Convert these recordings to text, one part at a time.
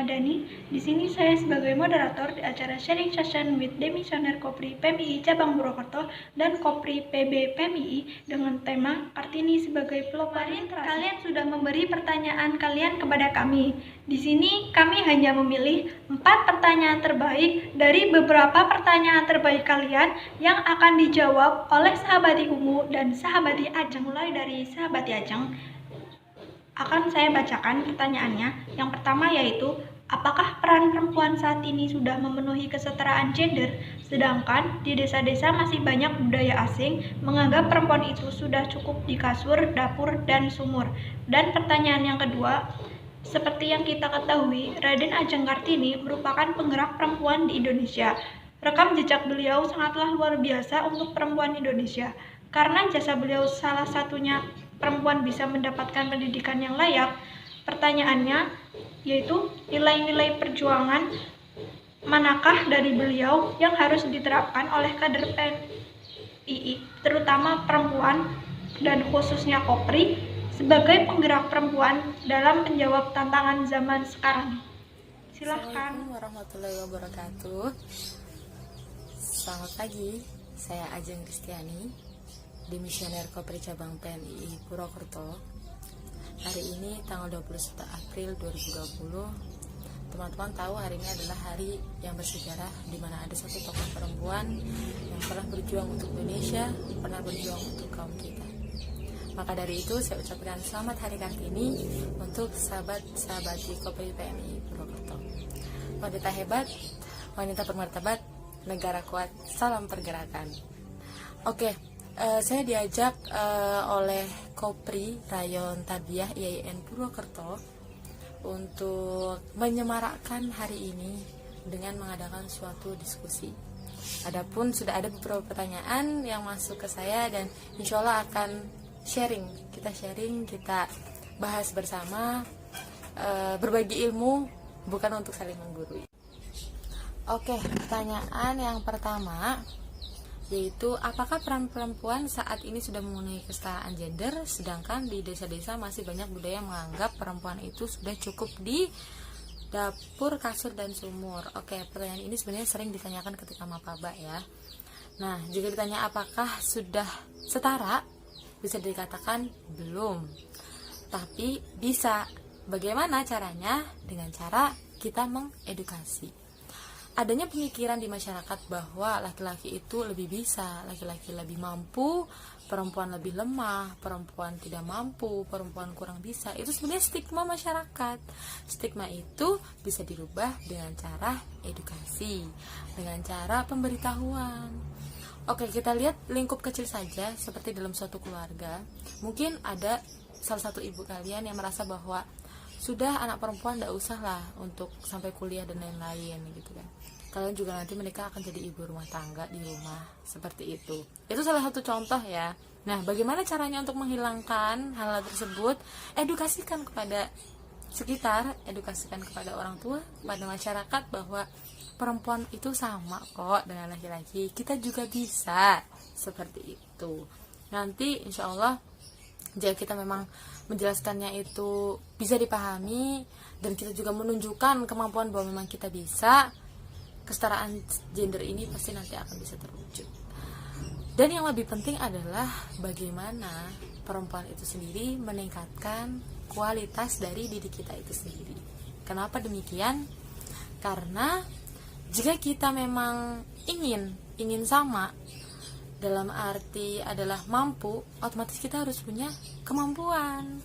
Ramadhani. Di sini saya sebagai moderator di acara sharing session with Demisioner Kopri PMII Cabang Purwokerto dan Kopri PB PMII dengan tema Kartini sebagai pelopor literasi. Kalian sudah memberi pertanyaan kalian kepada kami. Di sini kami hanya memilih 4 pertanyaan terbaik dari beberapa pertanyaan terbaik kalian yang akan dijawab oleh Sahabati Ungu dan Sahabati Ajeng. Mulai dari Sahabati Ajeng, akan saya bacakan pertanyaannya. Yang pertama yaitu, apakah peran perempuan saat ini sudah memenuhi kesetaraan gender, sedangkan di desa-desa masih banyak budaya asing menganggap perempuan itu sudah cukup di kasur, dapur, dan sumur? Dan pertanyaan yang kedua, seperti yang kita ketahui, Raden Ajeng Kartini merupakan penggerak perempuan di Indonesia. Rekam jejak beliau sangatlah luar biasa untuk perempuan Indonesia. Karena jasa beliau salah satunya perempuan bisa mendapatkan pendidikan yang layak. Pertanyaannya yaitu, nilai-nilai perjuangan manakah dari beliau yang harus diterapkan oleh kader PMII, terutama perempuan dan khususnya Kopri sebagai penggerak perempuan dalam menjawab tantangan zaman sekarang? Silahkan. Assalamualaikum warahmatullahi wabarakatuh. Selamat pagi, saya Ajeng Kristiani, Demisioner Kopri Cabang PMII Purwokerto. Hari ini tanggal 21 April 2020. Teman-teman tahu hari ini adalah hari yang bersejarah, di mana ada satu tokoh perempuan yang pernah berjuang untuk Indonesia, pernah berjuang untuk kaum kita. Maka dari itu saya ucapkan selamat Hari Kartini untuk sahabat-sahabati Kopri PMII Purwokerto. Wanita hebat, wanita bermartabat, negara kuat, salam pergerakan. Oke, saya diajak oleh Kopri Rayon Tarbiyah IAIN Purwokerto untuk menyemarakkan hari ini dengan mengadakan suatu diskusi. Adapun sudah ada beberapa pertanyaan yang masuk ke saya dan insya Allah akan kita bahas bersama, berbagi ilmu, bukan untuk saling menggurui. Oke, pertanyaan yang pertama yaitu, apakah peran perempuan saat ini sudah memenuhi kesetaraan gender, sedangkan di desa-desa masih banyak budaya yang menganggap perempuan itu sudah cukup di dapur, kasur, dan sumur? Oke, pertanyaan ini sebenarnya sering ditanyakan ketika mapaba ya. Nah, jika ditanya apakah sudah setara, bisa dikatakan belum, tapi bisa. Bagaimana caranya? Dengan cara kita mengedukasi. Adanya pemikiran di masyarakat bahwa laki-laki itu lebih bisa, laki-laki lebih mampu, perempuan lebih lemah, perempuan tidak mampu, perempuan kurang bisa. Itu sebenarnya stigma masyarakat. Stigma itu bisa dirubah dengan cara edukasi, dengan cara pemberitahuan. Oke, kita lihat lingkup kecil saja, seperti dalam suatu keluarga. Mungkin ada salah satu ibu kalian yang merasa bahwa sudah anak perempuan tidak usah lah untuk sampai kuliah dan lain-lain gitu kan. Kalian juga nanti mereka akan jadi ibu rumah tangga di rumah, seperti itu. Itu salah satu contoh ya. Nah, bagaimana caranya untuk menghilangkan hal tersebut? Edukasikan kepada sekitar, edukasikan kepada orang tua, kepada masyarakat bahwa perempuan itu sama kok dengan laki-laki. Kita juga bisa, seperti itu. Nanti insya Allah jika kita memang menjelaskannya itu bisa dipahami dan kita juga menunjukkan kemampuan bahwa memang kita bisa, kesetaraan gender ini pasti nanti akan bisa terwujud. Dan yang lebih penting adalah bagaimana perempuan itu sendiri meningkatkan kualitas dari diri kita itu sendiri. Kenapa demikian? Karena jika kita memang ingin sama, dalam arti adalah mampu, otomatis kita harus punya kemampuan.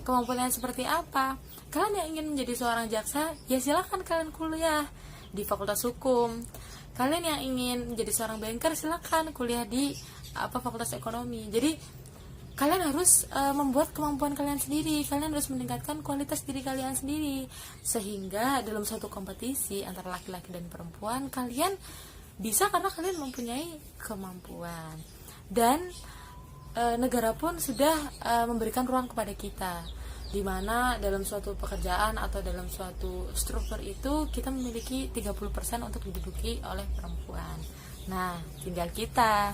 Kemampuan yang seperti apa? Kalian yang ingin menjadi seorang jaksa, ya silahkan kalian kuliah di Fakultas Hukum. Kalian yang ingin menjadi seorang banker, silahkan kuliah di Fakultas Ekonomi. Jadi kalian harus membuat kemampuan kalian sendiri. Kalian harus meningkatkan kualitas diri kalian sendiri, sehingga dalam suatu kompetisi antara laki-laki dan perempuan, kalian bisa karena kalian mempunyai kemampuan. Dan negara pun sudah memberikan ruang kepada kita, di mana dalam suatu pekerjaan atau dalam suatu struktur itu kita memiliki 30% untuk diduduki oleh perempuan. Nah, tinggal kita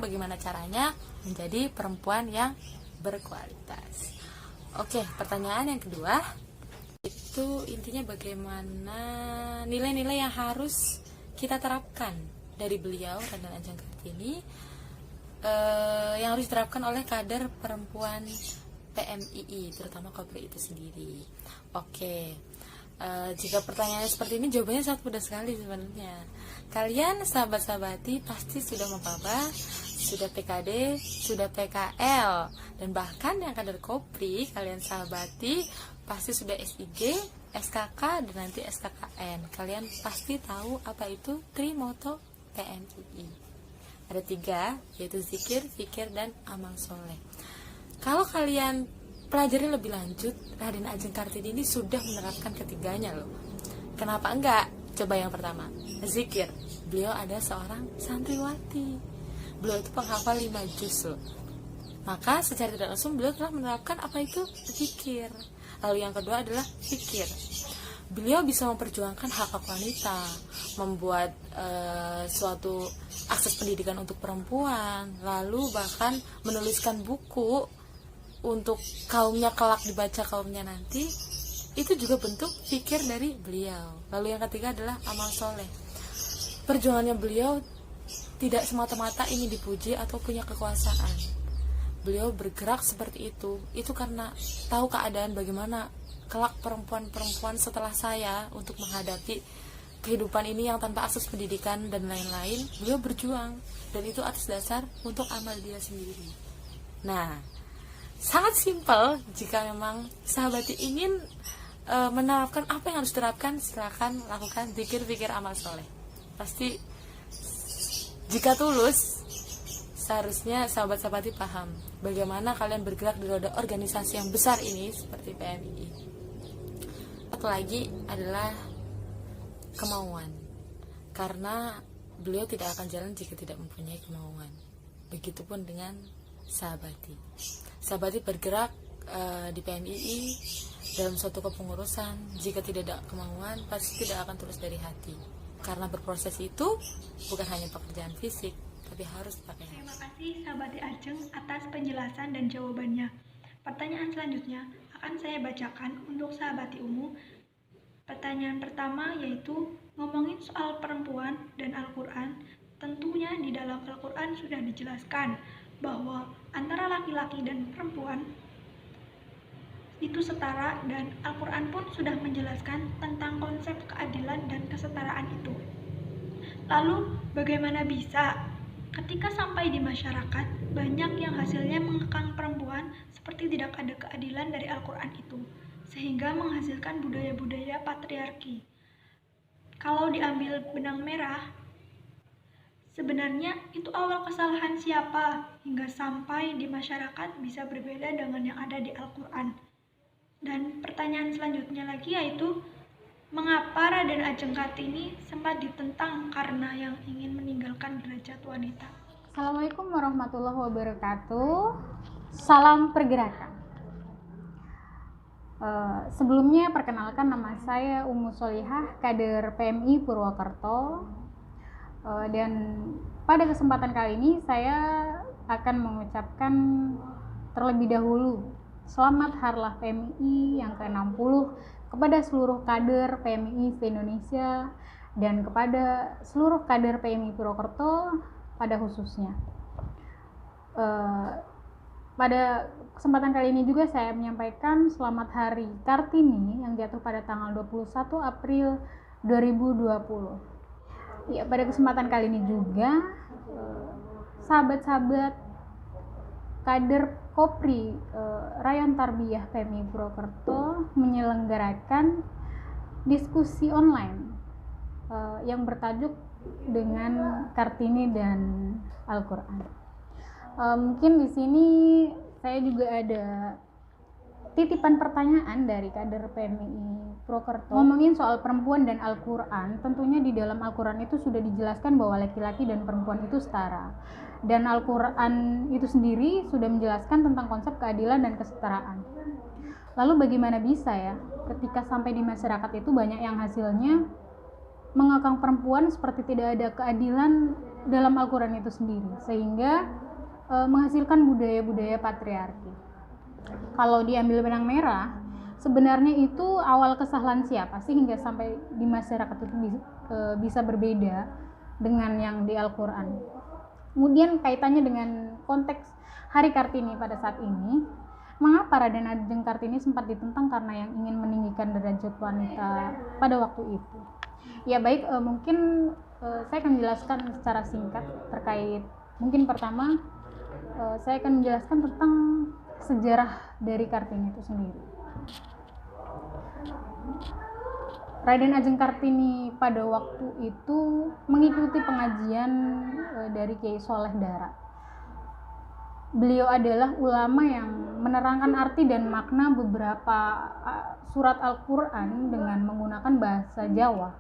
bagaimana caranya menjadi perempuan yang berkualitas. Oke, pertanyaan yang kedua, itu intinya bagaimana nilai-nilai yang harus kita terapkan dari beliau Raden Ajeng Kartini, yang harus diterapkan oleh kader perempuan PMII, terutama Kopri itu sendiri. Oke, jika pertanyaannya seperti ini, jawabannya sangat mudah sekali sebenarnya. Kalian sahabat-sahabati pasti sudah mempaba, sudah PKD, sudah PKL, dan bahkan yang kader Kopri kalian sahabati pasti sudah SIG, SKK, dan nanti SKKN. Kalian pasti tahu apa itu Trimoto PMII. Ada 3, yaitu zikir, fikir, dan amal soleh. Kalau kalian pelajari lebih lanjut, Raden Ajeng Kartini ini sudah menerapkan ketiganya loh. Kenapa enggak? Coba yang pertama, zikir. Beliau ada seorang santriwati. Beliau itu penghafal 5 juz loh. Maka secara tidak langsung beliau telah menerapkan apa itu zikir. Lalu yang kedua adalah fikir. Beliau bisa memperjuangkan hak-hak wanita, membuat suatu akses pendidikan untuk perempuan, lalu bahkan menuliskan buku untuk kaumnya kelak dibaca kaumnya nanti. Itu juga bentuk fikir dari beliau. Lalu yang ketiga adalah amal soleh. Perjuangannya beliau tidak semata-mata ingin dipuji atau punya kekuasaan. Beliau bergerak seperti itu karena tahu keadaan bagaimana kelak perempuan-perempuan setelah saya untuk menghadapi kehidupan ini yang tanpa akses pendidikan dan lain-lain. Beliau berjuang, dan itu atas dasar untuk amal dia sendiri. Nah, sangat simpel. Jika memang sahabati ingin menerapkan apa yang harus diterapkan, silakan lakukan zikir, fikir, amal soleh. Pasti jika tulus, seharusnya sahabat-sahabati paham bagaimana kalian bergerak di roda organisasi yang besar ini seperti PMII. Satu lagi adalah kemauan, karena beliau tidak akan jalan jika tidak mempunyai kemauan. Begitupun dengan sahabati. Sahabati bergerak di PMII dalam suatu kepengurusan, jika tidak ada kemauan pasti tidak akan tulus dari hati, karena berproses itu bukan hanya pekerjaan fisik, tapi harus pakai hati. Terima kasih sahabati Ajeng atas penjelasan dan jawabannya. Pertanyaan selanjutnya akan saya bacakan untuk sahabati Umu. Pertanyaan pertama yaitu ngomongin soal perempuan dan Al-Quran. Tentunya di dalam Al-Quran sudah dijelaskan bahwa antara laki-laki dan perempuan itu setara, dan Al-Quran pun sudah menjelaskan tentang konsep keadilan dan kesetaraan itu. Lalu bagaimana bisa ketika sampai di masyarakat banyak yang hasilnya mengekang perempuan seperti tidak ada keadilan dari Al-Quran itu, sehingga menghasilkan budaya-budaya patriarki. Kalau diambil benang merah, sebenarnya itu awal kesalahan siapa hingga sampai di masyarakat bisa berbeda dengan yang ada di Al-Quran. Dan pertanyaan selanjutnya lagi yaitu, mengapa Raden Ajeng Kartini sempat ditentang karena yang ingin meninggalkan derajat wanita? Assalamualaikum warahmatullahi wabarakatuh. Salam pergerakan. Sebelumnya perkenalkan, nama saya Umu Solihah, kader PMI Purwokerto. Dan pada kesempatan kali ini saya akan mengucapkan terlebih dahulu selamat Harlah PMI yang ke-60 kepada seluruh kader PMI se-Indonesia dan kepada seluruh kader PMI Purwokerto pada khususnya. Pada kesempatan kali ini juga saya menyampaikan selamat Hari Kartini yang jatuh pada tanggal 21 April 2020. Ya, pada kesempatan kali ini juga sahabat-sahabat kader Kopri Rayon Tarbiyah PMI Purwokerto menyelenggarakan diskusi online yang bertajuk dengan Kartini dan Al-Quran. Mungkin di sini saya juga ada titipan pertanyaan dari kader PMI Purwokerto. Ngomongin soal perempuan dan Al-Quran, tentunya di dalam Al-Quran itu sudah dijelaskan bahwa laki-laki dan perempuan itu setara. Dan Al-Quran itu sendiri sudah menjelaskan tentang konsep keadilan dan kesetaraan. Lalu bagaimana bisa ya ketika sampai di masyarakat itu banyak yang hasilnya mengekang perempuan seperti tidak ada keadilan dalam Al-Quran itu sendiri, sehingga menghasilkan budaya-budaya patriarki. Kalau diambil benang merah, sebenarnya itu awal kesalahan siapa sih hingga sampai di masyarakat itu bisa berbeda dengan yang di Al-Quran. Kemudian kaitannya dengan konteks Hari Kartini pada saat ini, mengapa Raden Ajeng Kartini sempat ditentang karena yang ingin meninggikan derajat wanita pada waktu itu? Ya baik, mungkin saya akan menjelaskan secara singkat terkait, mungkin pertama saya akan menjelaskan tentang sejarah dari Kartini itu sendiri. Raden Ajeng Kartini pada waktu itu mengikuti pengajian dari Kiai Soleh Dara. Beliau adalah ulama yang menerangkan arti dan makna beberapa surat Al-Quran dengan menggunakan bahasa Jawa.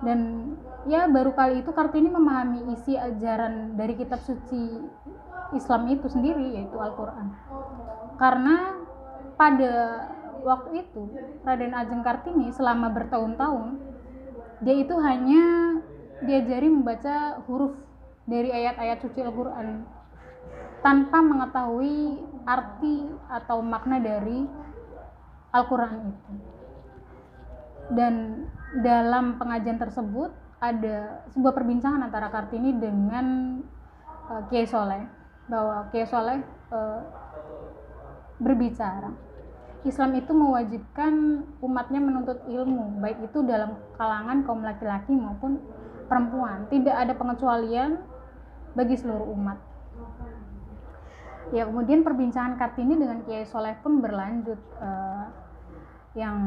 Dan ya baru kali itu Kartini memahami isi ajaran dari kitab suci Islam itu sendiri, yaitu Al-Quran. Karena pada waktu itu Raden Ajeng Kartini selama bertahun-tahun dia itu hanya diajari membaca huruf dari ayat-ayat suci Al-Quran tanpa mengetahui arti atau makna dari Al-Quran itu. Dan dalam pengajian tersebut ada sebuah perbincangan antara Kartini dengan Kiai Soleh, bahwa Kiai Soleh berbicara, Islam itu mewajibkan umatnya menuntut ilmu, baik itu dalam kalangan kaum laki-laki maupun perempuan. Tidak ada pengecualian bagi seluruh umat. Ya, kemudian perbincangan Kartini dengan Kiai Soleh pun berlanjut, yang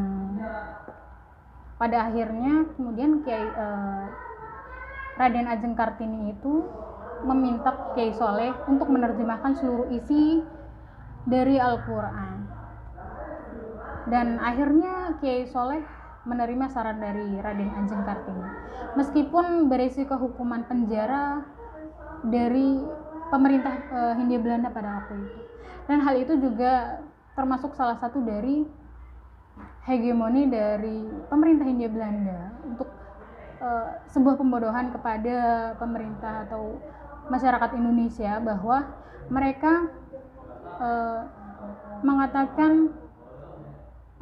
pada akhirnya kemudian Raden Ajeng Kartini itu meminta Kiai Soleh untuk menerjemahkan seluruh isi dari Al-Quran. Dan akhirnya Kiai Soleh menerima saran dari Raden Ajeng Kartini, meskipun berisiko hukuman penjara dari pemerintah Hindia Belanda pada waktu itu. Dan hal itu juga termasuk salah satu dari hegemoni dari pemerintah Hindia Belanda untuk sebuah pembodohan kepada pemerintah atau masyarakat Indonesia, bahwa mereka mengatakan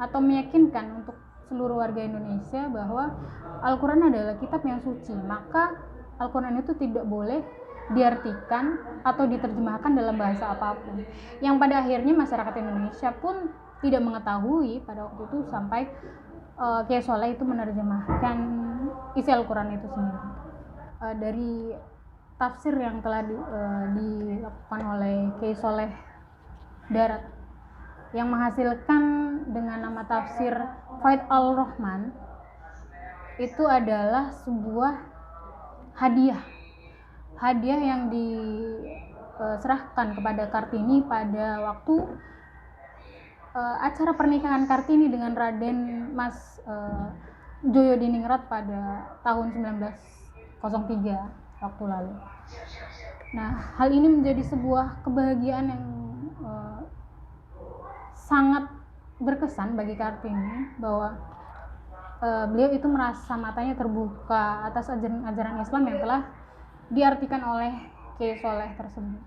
atau meyakinkan untuk seluruh warga Indonesia bahwa Al-Quran adalah kitab yang suci, maka Al-Quran itu tidak boleh diartikan atau diterjemahkan dalam bahasa apapun, yang pada akhirnya masyarakat Indonesia pun tidak mengetahui pada waktu itu sampai Kiai Soleh itu menerjemahkan isi Al-Quran itu sendiri. Dari tafsir yang telah dilakukan oleh Kiai Soleh Darat yang menghasilkan dengan nama tafsir Faid Al-Rahman, itu adalah sebuah hadiah yang diserahkan kepada Kartini pada waktu acara pernikahan Kartini dengan Raden Mas Joyodiningrat pada tahun 1903 waktu lalu. Nah, hal ini menjadi sebuah kebahagiaan yang sangat berkesan bagi Kartini, bahwa beliau itu merasa matanya terbuka atas ajaran Islam yang telah diartikan oleh Kiai Soleh tersebut.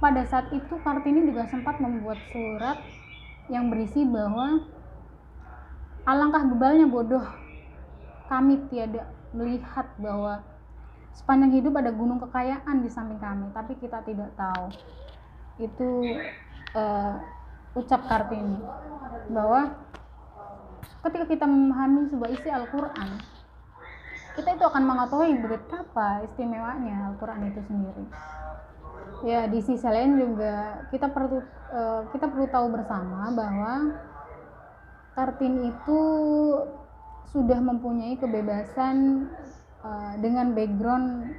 Pada saat itu Kartini juga sempat membuat surat yang berisi bahwa alangkah bebalnya bodoh kami tiada melihat bahwa sepanjang hidup ada gunung kekayaan di samping kami, tapi kita tidak tahu. Itu ucap Kartini, bahwa ketika kita memahami sebuah isi Al-Quran, kita itu akan mengetahui betapa istimewanya Al-Quran itu sendiri. Ya, di sisi lain juga kita perlu tahu bersama bahwa Kartini itu sudah mempunyai kebebasan dengan background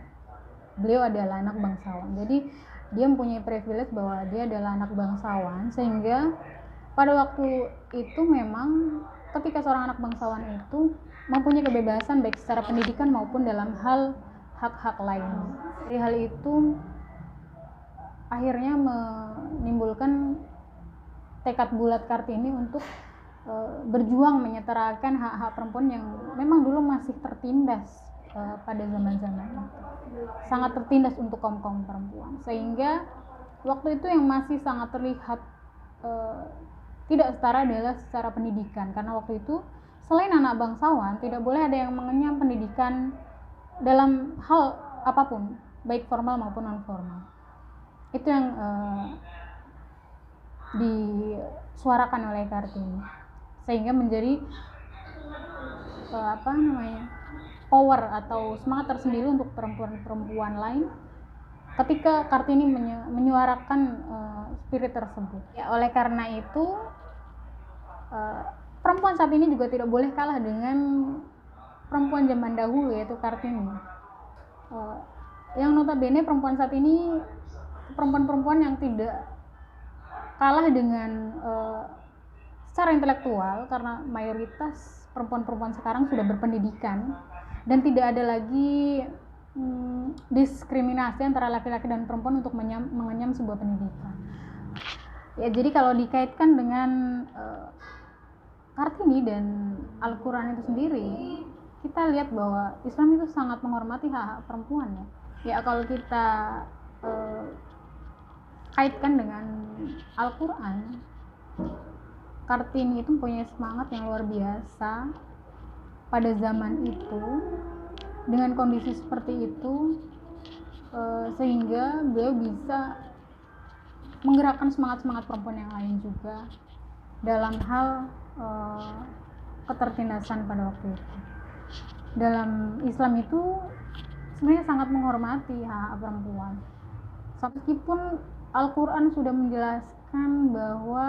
beliau adalah anak bangsawan. Jadi dia mempunyai privilege bahwa dia adalah anak bangsawan, sehingga pada waktu itu memang ketika seorang anak bangsawan itu mempunyai kebebasan baik secara pendidikan maupun dalam hal hak-hak lain. Dari hal itu akhirnya menimbulkan tekad bulat Kartini untuk berjuang menyetarakan hak-hak perempuan yang memang dulu masih tertindas pada zaman-zaman itu. Sangat tertindas untuk kaum perempuan, sehingga waktu itu yang masih sangat terlihat tidak setara adalah secara pendidikan, karena waktu itu selain anak bangsawan tidak boleh ada yang mengenyam pendidikan dalam hal apapun, baik formal maupun non formal. Itu yang disuarakan oleh Kartini, sehingga menjadi power atau semangat tersendiri untuk perempuan-perempuan lain ketika Kartini menyuarakan spirit tersebut. Ya, oleh karena itu perempuan saat ini juga tidak boleh kalah dengan perempuan zaman dahulu, yaitu Kartini. Yang notabene perempuan saat ini perempuan-perempuan yang tidak kalah dengan secara intelektual, karena mayoritas perempuan-perempuan sekarang sudah berpendidikan dan tidak ada lagi diskriminasi antara laki-laki dan perempuan untuk mengenyam sebuah pendidikan. Ya, jadi kalau dikaitkan dengan Kartini dan Al-Quran itu sendiri, kita lihat bahwa Islam itu sangat menghormati hak-hak perempuan ya. Ya, kalau kita kaitkan dengan Al-Quran, Kartini itu punya semangat yang luar biasa pada zaman itu dengan kondisi seperti itu, sehingga beliau bisa menggerakkan semangat-semangat perempuan yang lain juga dalam hal ketertindasan pada waktu itu. Dalam Islam itu sebenarnya sangat menghormati hak perempuan. Meskipun Al-Quran sudah menjelaskan bahwa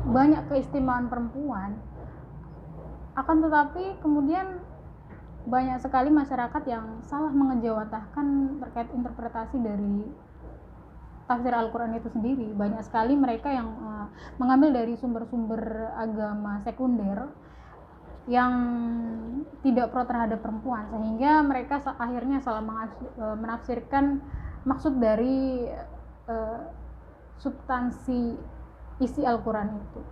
banyak keistimewaan perempuan, akan tetapi kemudian banyak sekali masyarakat yang salah mengejawantahkan terkait interpretasi dari tafsir Al-Quran itu sendiri. Banyak sekali mereka yang mengambil dari sumber-sumber agama sekunder yang tidak pro terhadap perempuan, sehingga mereka akhirnya salah menafsirkan maksud dari substansi isi Al-Quran itu.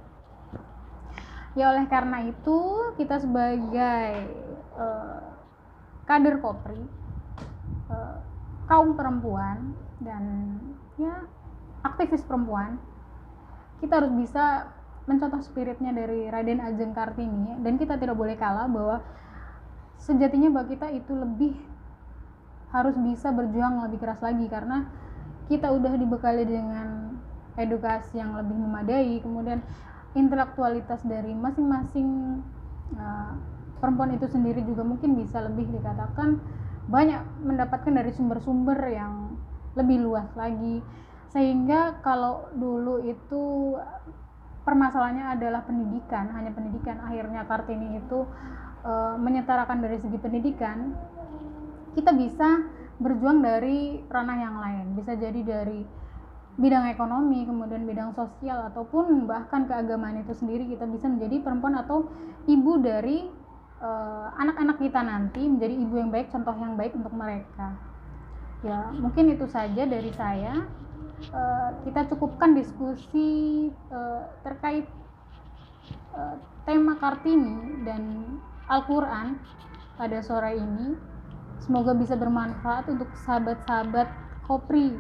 Ya, oleh karena itu kita sebagai kader Kopri, kaum perempuan dan ya aktivis perempuan, kita harus bisa mencontoh spiritnya dari Raden Ajeng Kartini, dan kita tidak boleh kalah bahwa sejatinya bahwa kita itu lebih harus bisa berjuang lebih keras lagi, karena kita udah dibekali dengan edukasi yang lebih memadai, kemudian intelektualitas dari masing-masing perempuan itu sendiri juga mungkin bisa lebih dikatakan banyak mendapatkan dari sumber-sumber yang lebih luas lagi, sehingga kalau dulu itu permasalahannya adalah pendidikan, hanya pendidikan, akhirnya Kartini itu menyetarakan dari segi pendidikan. Kita bisa berjuang dari ranah yang lain, bisa jadi dari bidang ekonomi, kemudian bidang sosial, ataupun bahkan keagamaan itu sendiri. Kita bisa menjadi perempuan atau ibu dari anak-anak kita nanti, menjadi ibu yang baik, contoh yang baik untuk mereka. Ya, mungkin itu saja dari saya. Kita cukupkan diskusi terkait tema Kartini dan Al-Quran pada sore ini. Semoga bisa bermanfaat untuk sahabat-sahabat Kopri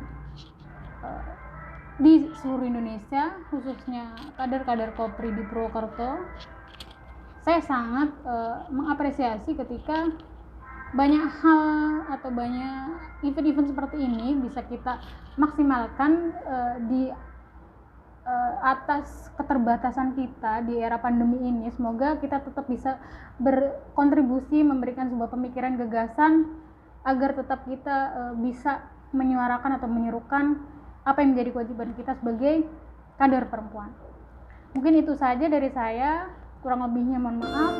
di seluruh Indonesia, khususnya kader-kader Kopri di Purwokerto. Saya sangat mengapresiasi ketika banyak hal atau banyak event-event seperti ini bisa kita maksimalkan di atas keterbatasan kita di era pandemi ini. Semoga kita tetap bisa berkontribusi, memberikan sebuah pemikiran, gagasan agar tetap kita bisa menyuarakan atau menyerukan apa yang menjadi kewajiban kita sebagai kader perempuan. Mungkin itu saja dari saya, kurang lebihnya mohon maaf.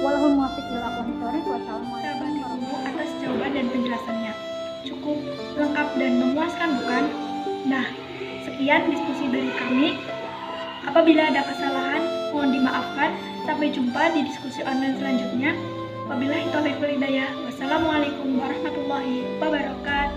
Wallahul muwaffiq ila aqwamit thoriq. Wassalamualaikum warahmatullahi atas jawaban dan penjelasannya. Cukup lengkap dan memuaskan, bukan? Nah, sekian diskusi dari kami. Apabila ada kesalahan, mohon dimaafkan. Sampai jumpa di diskusi online selanjutnya. Wabillahi taufiq wal hidayah. Wassalamualaikum warahmatullahi wabarakatuh.